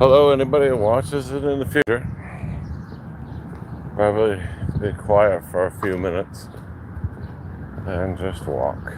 Hello, anybody who watches it in the future. Probably be quiet for a few minutes and just walk.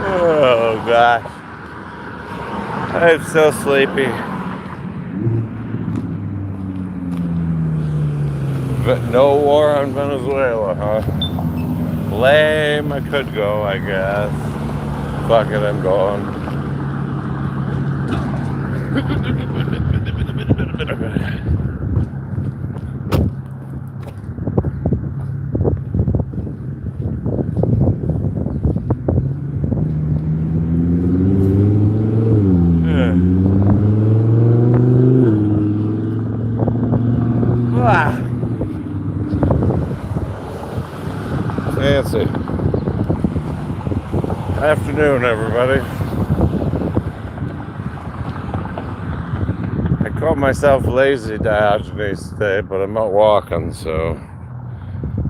Oh gosh, I'm so sleepy. But no war on Venezuela, huh? Lame, I could go, I guess. Fuck it, I'm going. Fancy. Afternoon, everybody. I called myself lazy Diogenes today, but I'm not walking, so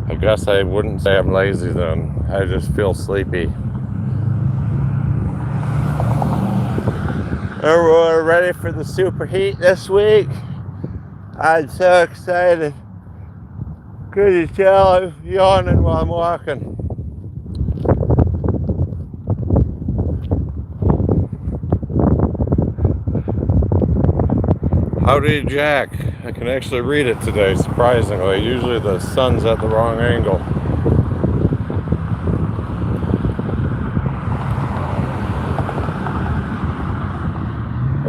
I guess I wouldn't say I'm lazy then. I just feel sleepy. Everyone ready for the superheat this week? I'm so excited. Could you tell I'm yawning while I'm walking? Howdy, Jack. I can actually read it today, surprisingly. Usually the sun's at the wrong angle.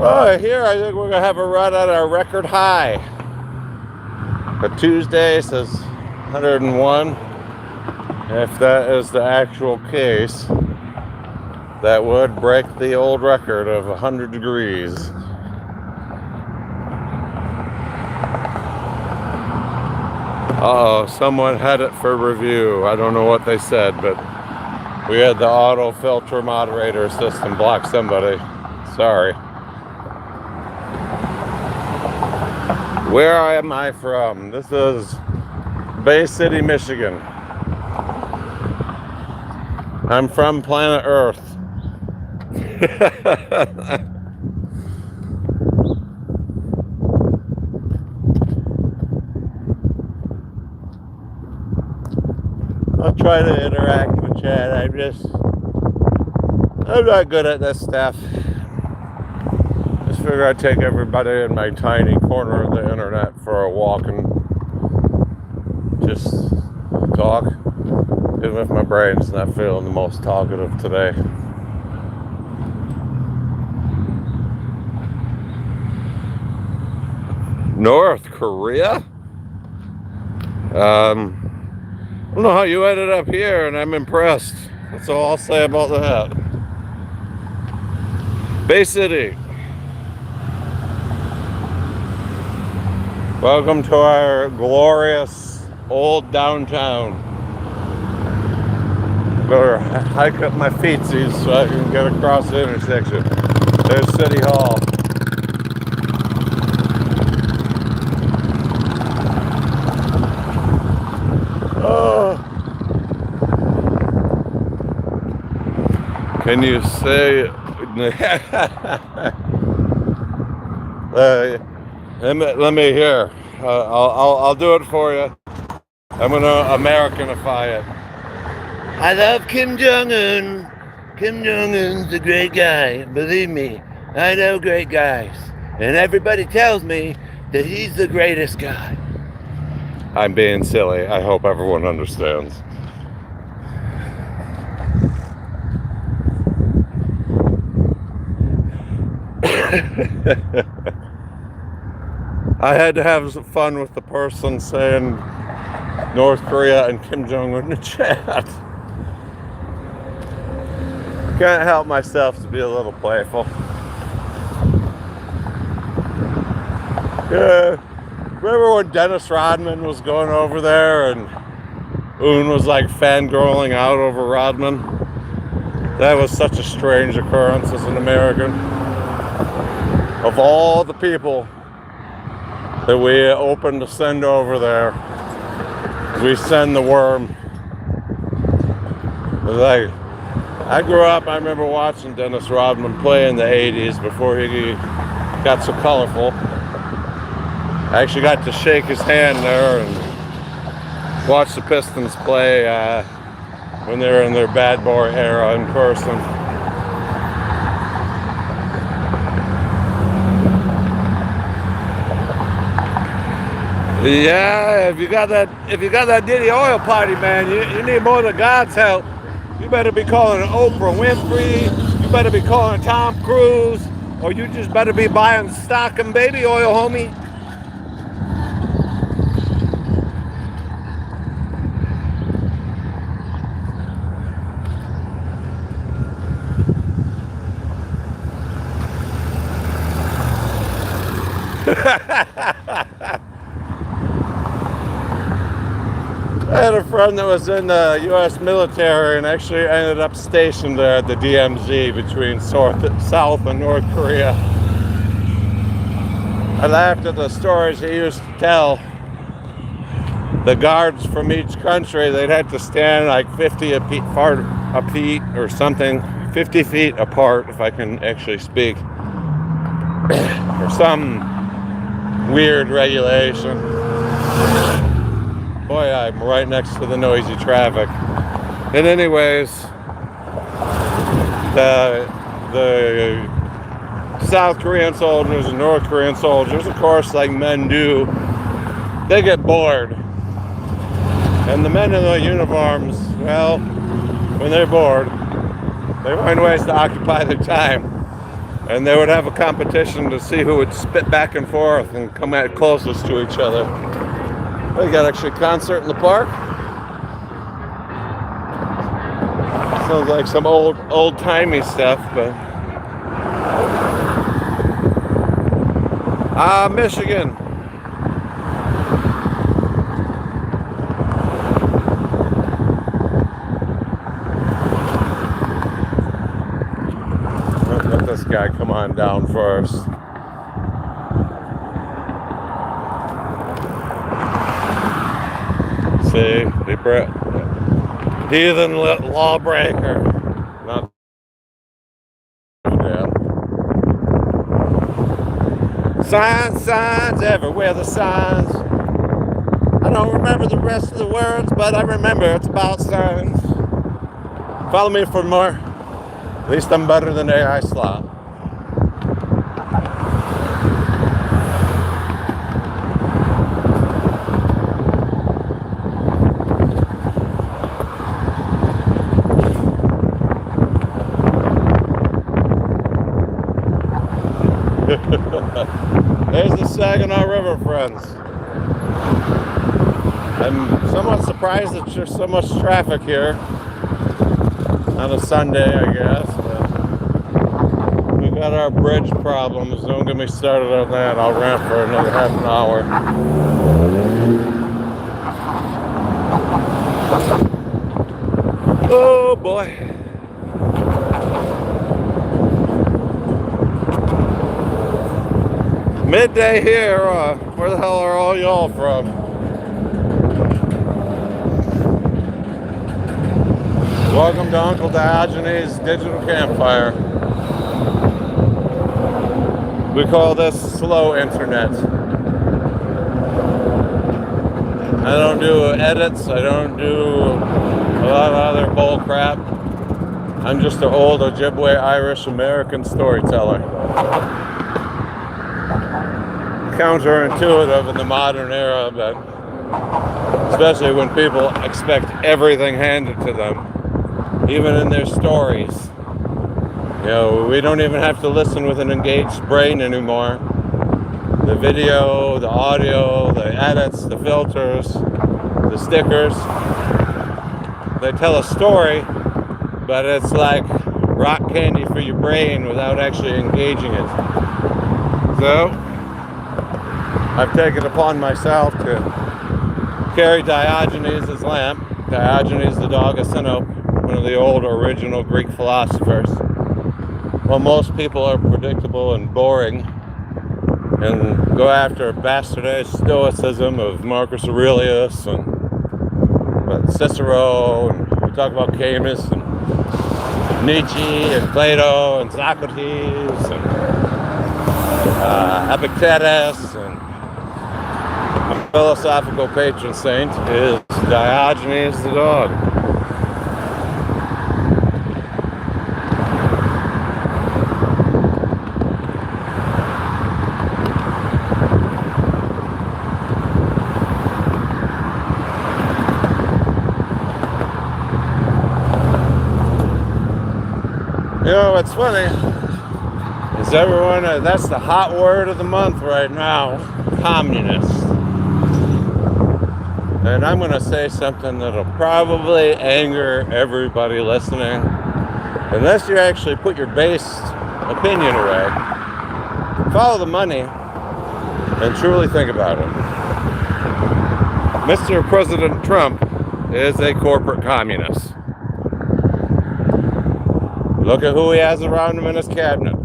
Oh, here I think we're going to have a run at our record high. But Tuesday says 101. If that is the actual case, that would break the old record of 100 degrees. Uh-oh, someone had it for review. I don't know what they said, but we had the auto filter moderator system block somebody. Sorry. Where am I from? This is Bay City, Michigan. I'm from planet Earth. I'll try to interact with chat. I'm not good at this stuff. Just figure I'd take everybody in my tiny corner of the internet for a walk and just talk. Even if my brain's not feeling the most talkative today. North Korea? I don't know how you ended up here, and I'm impressed. That's all I'll say about that. Bay City. Welcome to our glorious old downtown. Better hike up my feetsies so I can get across the intersection. There's City Hall. Oh. Can you say let me hear. I'll do it for you. I'm gonna Americanify it. I love Kim Jong-un. Kim Jong-un's a great guy. Believe me, I know great guys, and everybody tells me that he's the greatest guy. I'm being silly. I hope everyone understands. I had to have some fun with the person saying North Korea and Kim Jong-un in the chat. Can't help myself to be a little playful. Yeah. Remember when Dennis Rodman was going over there and Un was like fangirling out over Rodman? That was such a strange occurrence as an American. Of all the people that we open to send over there, we send the worm. Like, I grew up, I remember watching Dennis Rodman play in the 80s before he got so colorful. I actually got to shake his hand there and watch the Pistons play when they were in their bad boy era in person. Yeah, if you got that Diddy oil party, man, you need more than God's help. You better be calling Oprah Winfrey. You better be calling Tom Cruise, or you just better be buying stock in baby oil, homie. I had a friend that was in the U.S. military and actually ended up stationed there at the DMZ between South and North Korea. I laughed at the stories he used to tell. The guards from each country, they'd have to stand like 50 feet or something, 50 feet apart, if I can actually speak, or some weird regulation. Boy, I'm right next to the noisy traffic. And anyways, the South Korean soldiers and North Korean soldiers, of course, like men do, they get bored. And the men in the uniforms, well, when they're bored, they find ways to occupy their time. And they would have a competition to see who would spit back and forth and come at closest to each other. We got actually a concert in the park. Sounds like some old-timey stuff, but Michigan. Let this guy come on down first. See, heathen lawbreaker. Not yeah. Signs everywhere. The signs. I don't remember the rest of the words, but I remember it's about signs. Follow me for more. At least I'm better than AI Slop. There's the Saginaw River, friends. I'm somewhat surprised that there's so much traffic here on a Sunday, I guess. But we got our bridge problems. Don't get me started on that. I'll rant for another half an hour. Oh boy. Midday here. Where the hell are all y'all from? Welcome to Uncle Diogenes' Digital Campfire. We call this slow internet. I don't do edits. I don't do a lot of other bull crap. I'm just an old Ojibwe Irish American storyteller. Counterintuitive in the modern era, but especially when people expect everything handed to them, even in their stories. You know, we don't even have to listen with an engaged brain anymore. The video, the audio, the edits, the filters, the stickers, they tell a story, but it's like rock candy for your brain without actually engaging it. So I've taken upon myself to carry Diogenes' lamp. Diogenes the dog of Sinope, one of the old original Greek philosophers. Well, most people are predictable and boring and go after bastardized stoicism of Marcus Aurelius and Cicero, and we talk about Camus and Nietzsche and Plato and Socrates and Epictetus, and a philosophical patron saint is Diogenes the dog. You know what's funny is everyone, that's the hot word of the month right now, communist. And I'm going to say something that'll probably anger everybody listening, unless you actually put your base opinion away, follow the money, and truly think about it. Mr. President Trump is a corporate communist. Look at who he has around him in his cabinet.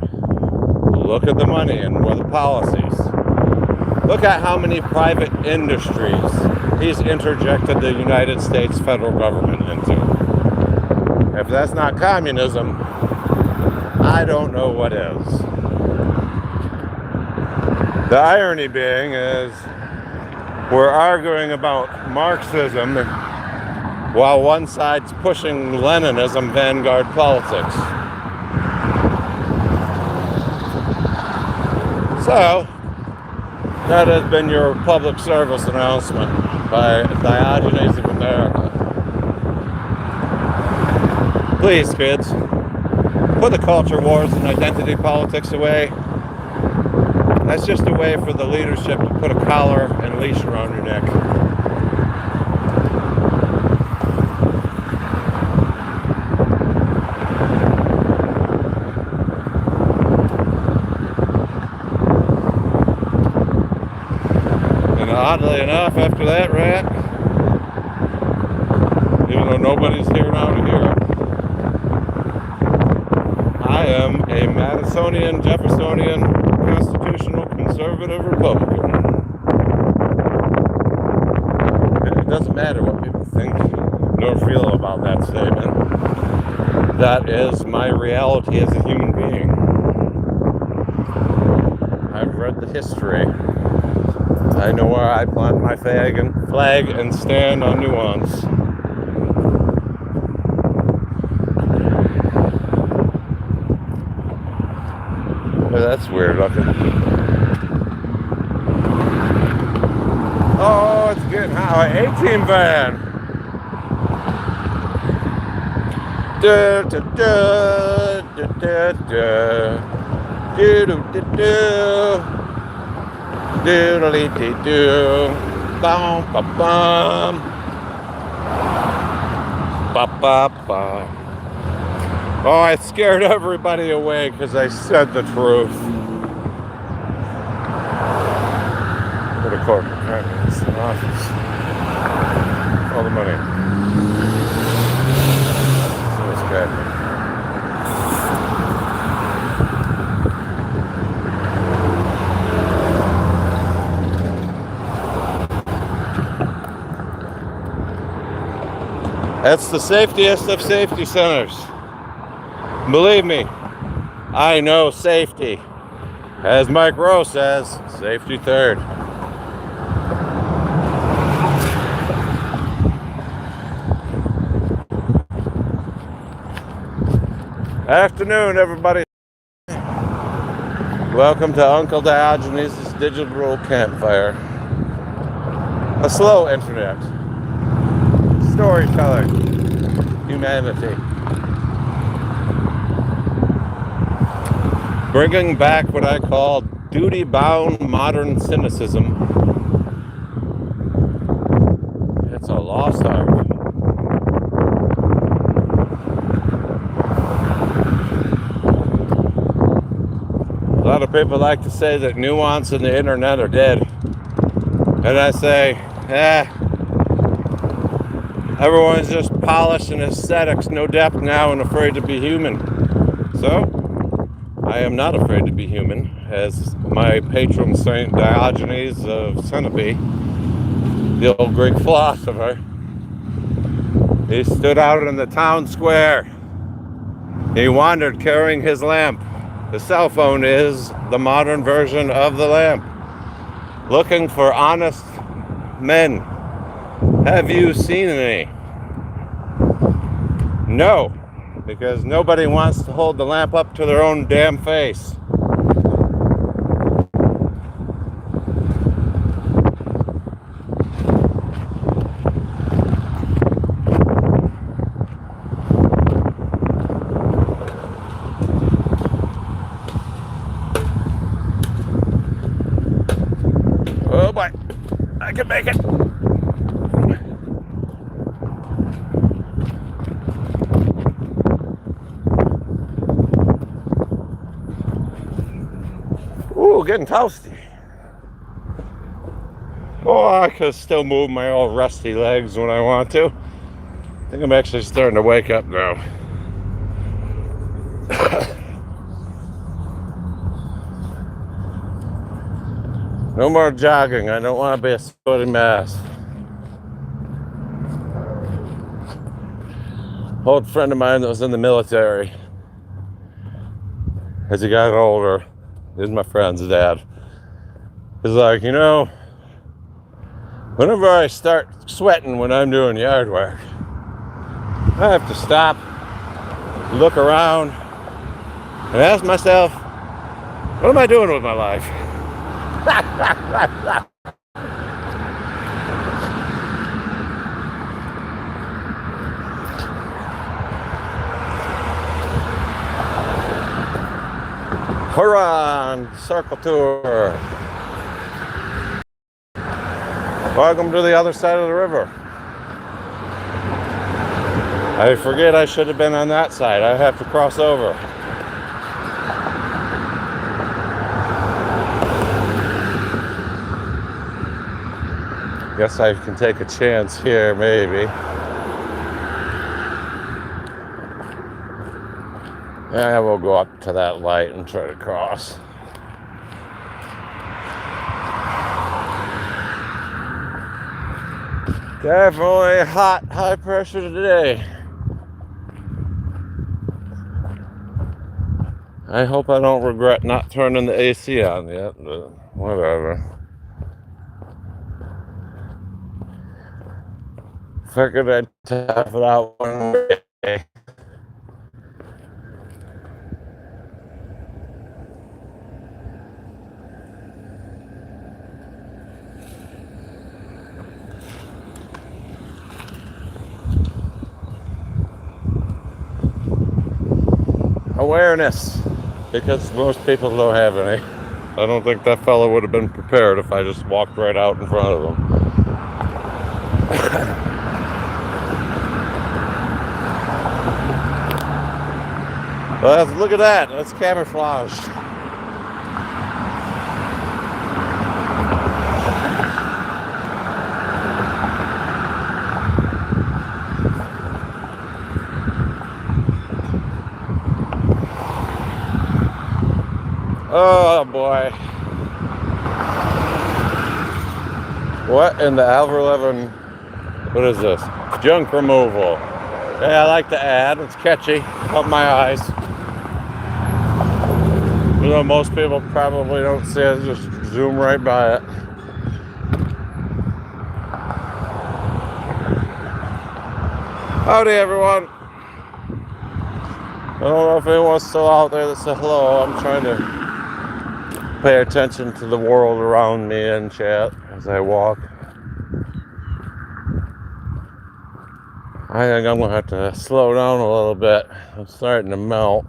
Look at the money and what the policies. Look at how many private industries he's interjected the United States federal government into. If that's not communism, I don't know what is. The irony being is we're arguing about Marxism while one side's pushing Leninism vanguard politics. So, that has been your public service announcement by Diogenes of America. Please, kids, put the culture wars and identity politics away. That's just a way for the leadership to put a collar and leash around your neck. Oddly enough, after that rant, even though nobody's here now to hear it, I am a Madisonian, Jeffersonian, constitutional, conservative Republican. And it doesn't matter what people think nor feel about that statement. That is my reality as a human being. I've read the history. I know where I plant my flag and stand on nuance. Well, that's weird looking. Oh, it's getting hot. 18 van. Da da da da da da. Do do do do. Doodly-dee-doo, bum-ba-bum, ba-ba-ba. Oh, I scared everybody away because I said the truth. Go to corporate finance office. All the money. That's good. That's the safetiest of safety centers. Believe me, I know safety. As Mike Rowe says, safety third. Afternoon, everybody. Welcome to Uncle Diogenes' digital campfire. A slow internet. Storytelling. Humanity. Bringing back what I call duty-bound modern cynicism. It's a lost art. A lot of people like to say that nuance and the internet are dead. And I say, everyone's just polished and aesthetics, no depth now, and afraid to be human. So, I am not afraid to be human, as my patron saint Diogenes of Sinope, the old Greek philosopher, he stood out in the town square. He wandered carrying his lamp. The cell phone is the modern version of the lamp. Looking for honest men. Have you seen any? No, because nobody wants to hold the lamp up to their own damn face. Oh boy, I can make it. Ooh, getting toasty. Oh, I can still move my old rusty legs when I want to. I think I'm actually starting to wake up now. No more jogging. I don't want to be a sweaty mess. Old friend of mine that was in the military, as he got older, he's my friend's dad. He's like, whenever I start sweating when I'm doing yard work, I have to stop, look around, and ask myself, what am I doing with my life? Hurrah! Circle tour. Welcome to the other side of the river. I forget I should have been on that side. I have to cross over. Guess I can take a chance here, maybe. Yeah, we'll go up to that light and try to cross. Definitely hot, high pressure today. I hope I don't regret not turning the AC on yet, but whatever. Figured I'd tough it out one day. Awareness, because most people don't have any. I don't think that fellow would have been prepared if I just walked right out in front of him. But look at that. That's camouflaged. Oh boy. What in the Alver 11? What is this? Junk removal. Yeah, I like the ad. It's catchy. Caught my eyes. You know, most people probably don't see it. Just zoom right by it. Howdy, everyone. I don't know if anyone's still out there that said hello. I'm trying to pay attention to the world around me in chat as I walk. I think I'm going to have to slow down a little bit. I'm starting to melt.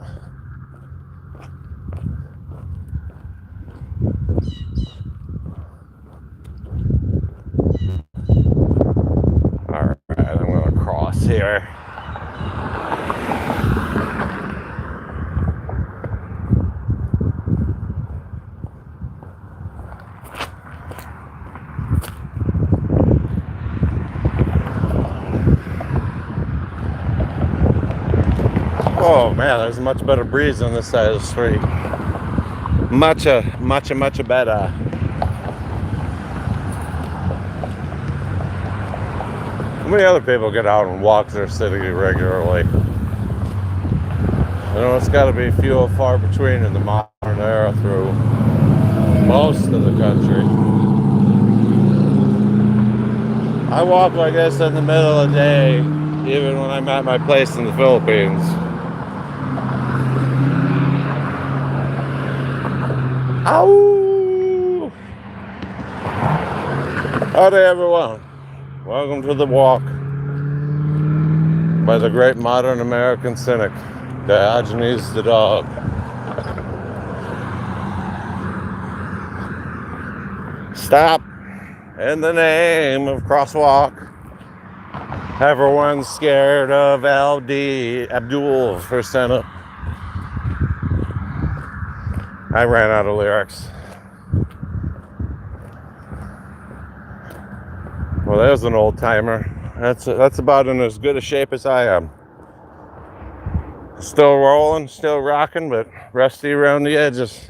Alright, I'm going to cross here. Oh man, there's a much better breeze on this side of the street. Much better. How many other people get out and walk their city regularly? You know, it's got to be few and far between in the modern era through most of the country. I walk like this in the middle of the day, even when I'm at my place in the Philippines. Ow! Howdy, everyone. Welcome to the walk by the great modern American cynic, Diogenes the dog. Stop in the name of crosswalk. Everyone's scared of Abdul for Senate. I ran out of lyrics. Well, there's an old timer. That's about in as good a shape as I am. Still rolling, still rocking, but rusty around the edges.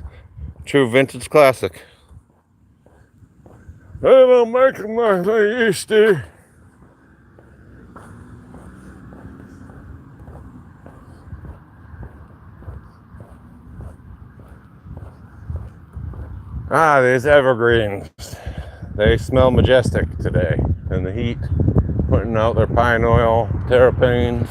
True vintage classic. They don't make them like they used to. Ah, these evergreens. They smell majestic today in the heat, putting out their pine oil, terpenes.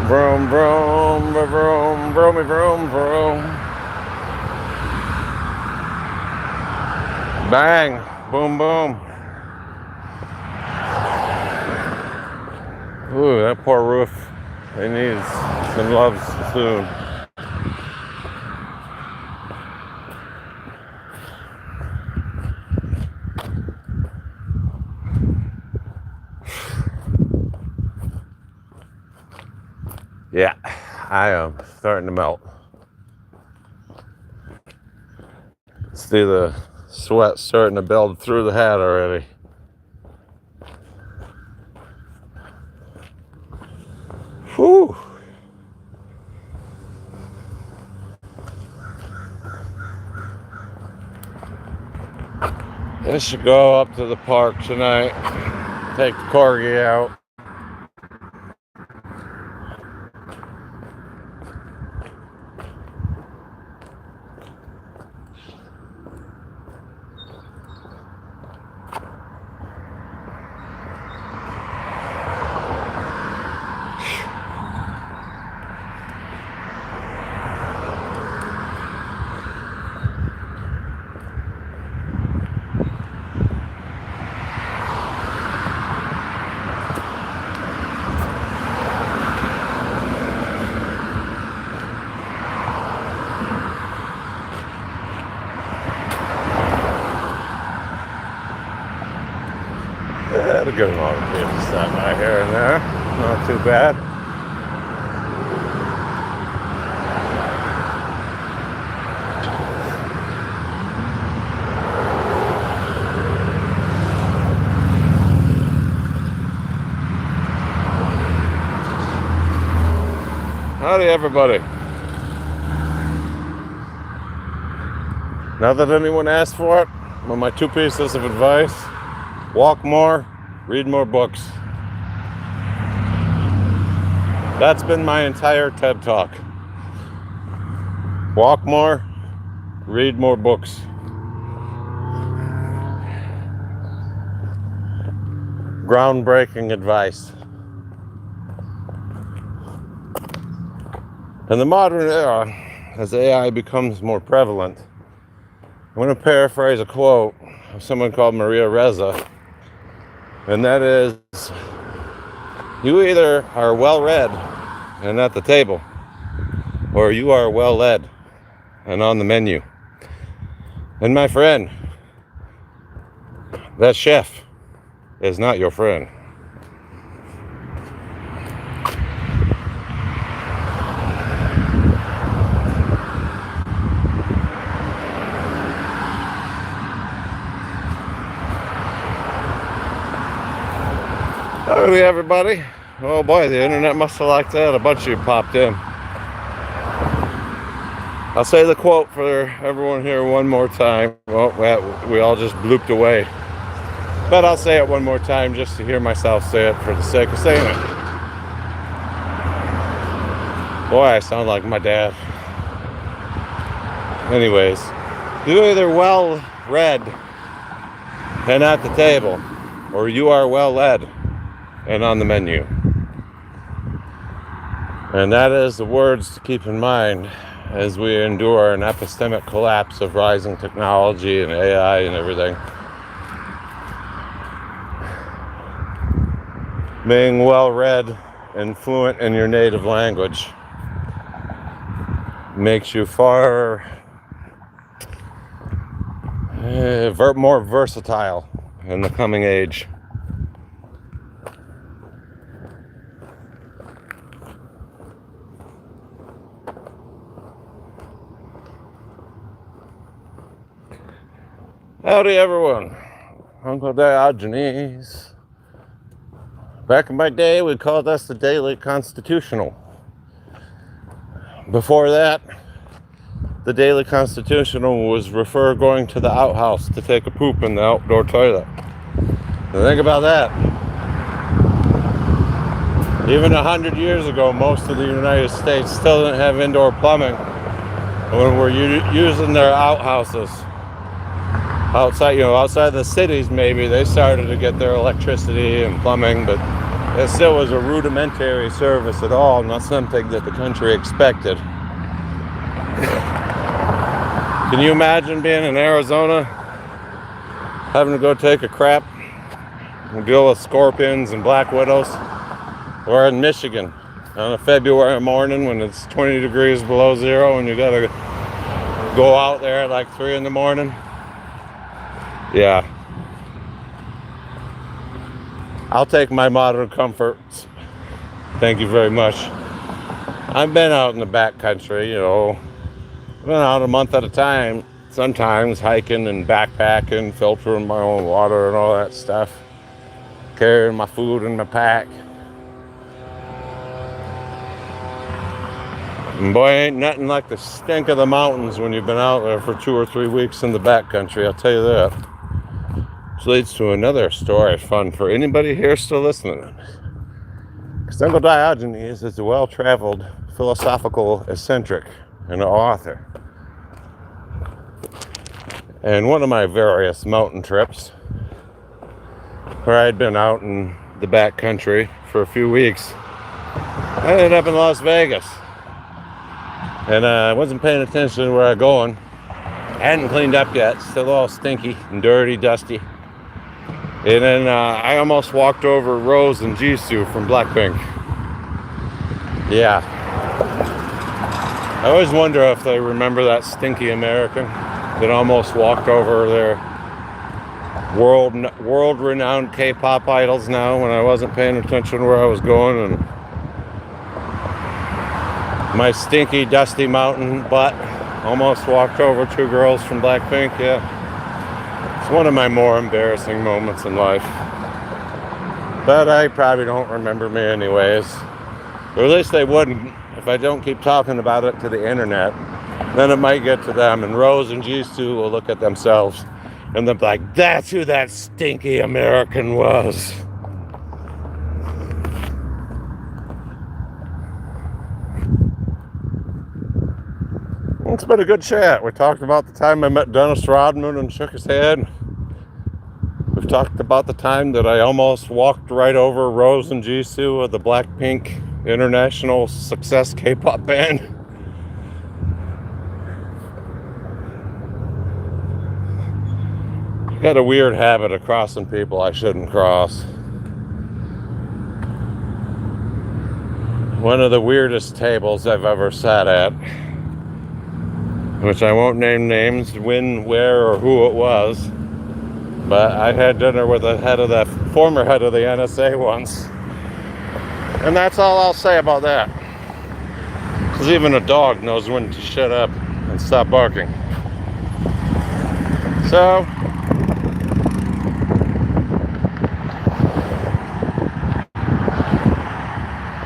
Vroom, vroom, vroom, vroomy, vroom, vroom. Bang, boom, boom. Ooh, that poor roof. They need some love soon. Yeah, I am starting to melt. See the sweat starting to build through the hat already. Whew. I should go up to the park tonight, take the corgi out. get a lot of people stop by here and there. Not too bad. Howdy, everybody. Not that anyone asked for it, but my 2 pieces of advice: walk more, read more books. That's been my entire TED Talk. Walk more, read more books. Groundbreaking advice. In the modern era, as AI becomes more prevalent, I'm going to paraphrase a quote of someone called Maria Reza, and that is, you either are well read and at the table, or you are well led and on the menu. And my friend, that chef is not your friend. Howdy, everybody. Oh boy, the internet must have liked that. A bunch of you popped in. I'll say the quote for everyone here one more time. Well, we all just blooped away. But I'll say it one more time just to hear myself say it for the sake of saying it. Boy, I sound like my dad. Anyways, you're either well read and at the table, or you are well led and on the menu. And that is the words to keep in mind as we endure an epistemic collapse of rising technology and AI and everything. Being well read and fluent in your native language makes you far more versatile in the coming age. Howdy, everyone. Uncle Diogenes. Back in my day, we called us the Daily Constitutional. Before that, the Daily Constitutional was going to the outhouse to take a poop in the outdoor toilet. And think about that. Even 100 years ago, most of the United States still didn't have indoor plumbing when we're using their outhouses. Outside the cities, maybe they started to get their electricity and plumbing, but it still was a rudimentary service at all, not something that the country expected. Can you imagine being in Arizona, having to go take a crap and deal with scorpions and black widows? Or in Michigan on a February morning when it's 20 degrees below zero and you gotta go out there at like 3 in the morning? Yeah. I'll take my modern comforts. Thank you very much. I've been out in the backcountry, I've been out a month at a time, sometimes hiking and backpacking, filtering my own water and all that stuff, carrying my food in my pack. And boy, ain't nothing like the stink of the mountains when you've been out there for 2 or 3 weeks in the backcountry, I'll tell you that. Which leads to another story fun for anybody here still listening. Because Uncle Diogenes is a well-traveled, philosophical eccentric and an author. And one of my various mountain trips, where I had been out in the backcountry for a few weeks, I ended up in Las Vegas. And I wasn't paying attention to where I was going. I hadn't cleaned up yet, still all stinky and dirty, dusty. And then I almost walked over Rose and Jisoo from Blackpink. Yeah. I always wonder if they remember that stinky American that almost walked over their world-renowned K-pop idols now when I wasn't paying attention where I was going, and my stinky, dusty mountain butt almost walked over two girls from Blackpink. Yeah, it's one of my more embarrassing moments in life. But I probably don't remember me anyways. Or at least they wouldn't if I don't keep talking about it to the internet. Then it might get to them, and Rose and Jisoo will look at themselves and they'll be like, that's who that stinky American was. It's been a good chat. We talked about the time I met Dennis Rodman and shook his head. We've talked about the time that I almost walked right over Rose and Jisoo of the Blackpink International Success K-pop band. I've got a weird habit of crossing people I shouldn't cross. One of the weirdest tables I've ever sat at, which I won't name names, when, where, or who it was, but I had dinner with the former head of the NSA once, and that's all I'll say about that. Because even a dog knows when to shut up and stop barking. So,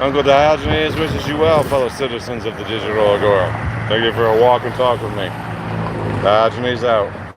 Uncle Diogenes wishes you well, fellow citizens of the digital agora. Thank you for a walk and talk with me. Diogenes out.